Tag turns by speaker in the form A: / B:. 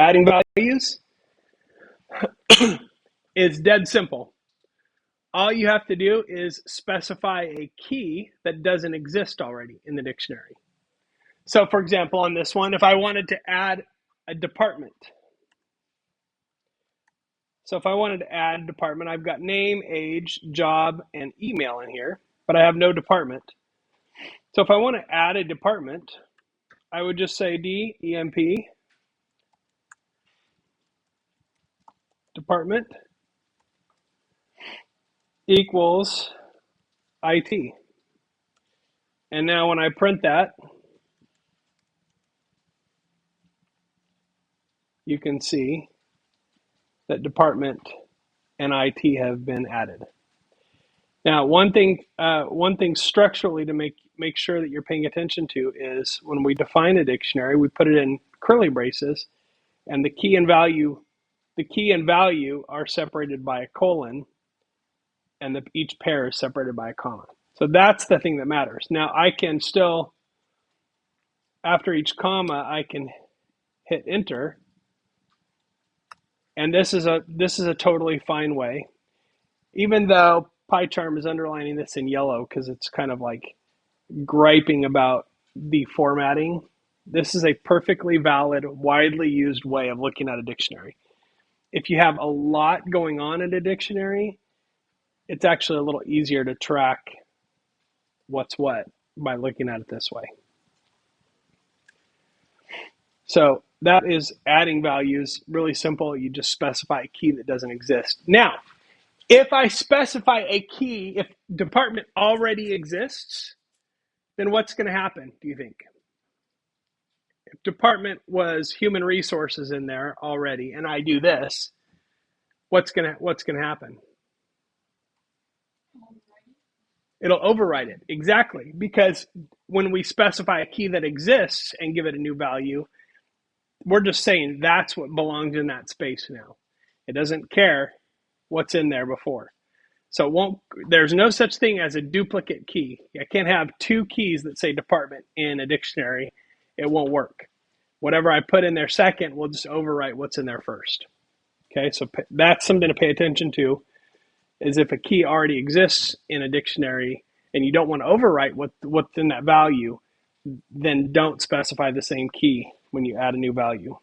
A: adding values is dead simple. All you have to do is specify a key that doesn't exist already in the dictionary. So for example, on this one, if I wanted to add a department. So if I wanted to add a department, I've got name, age, job, and email in here, but I have no department. So if I want to add a department, I would just say DEMP, department, equals IT. And now when I print that, you can see that department and IT have been added. Now, one thing structurally to make sure that you're paying attention to is when we define a dictionary, we put it in curly braces, and the key and value are separated by a colon, and each pair is separated by a comma. So that's the thing that matters. Now, I can still, after each comma, I can hit enter, and this is a totally fine way, even though PyCharm is underlining this in yellow because it's kind of like griping about the formatting. This is a perfectly valid, widely used way of looking at a dictionary. If you have a lot going on in a dictionary, it's actually a little easier to track what's what by looking at it this way. So that is adding values, really simple. You just specify a key that doesn't exist. Now, if I specify a key, if department already exists, then what's going to happen, do you think? If department was human resources in there already, and I do this, what's going to happen? It'll override it, exactly, because when we specify a key that exists and give it a new value, we're just saying that's what belongs in that space now. It doesn't care what's in there before. So there's no such thing as a duplicate key. I can't have two keys that say department in a dictionary. It won't work. Whatever I put in there second will just overwrite what's in there first. Okay, so that's something to pay attention to, is if a key already exists in a dictionary and you don't want to overwrite what's in that value, then don't specify the same key when you add a new value.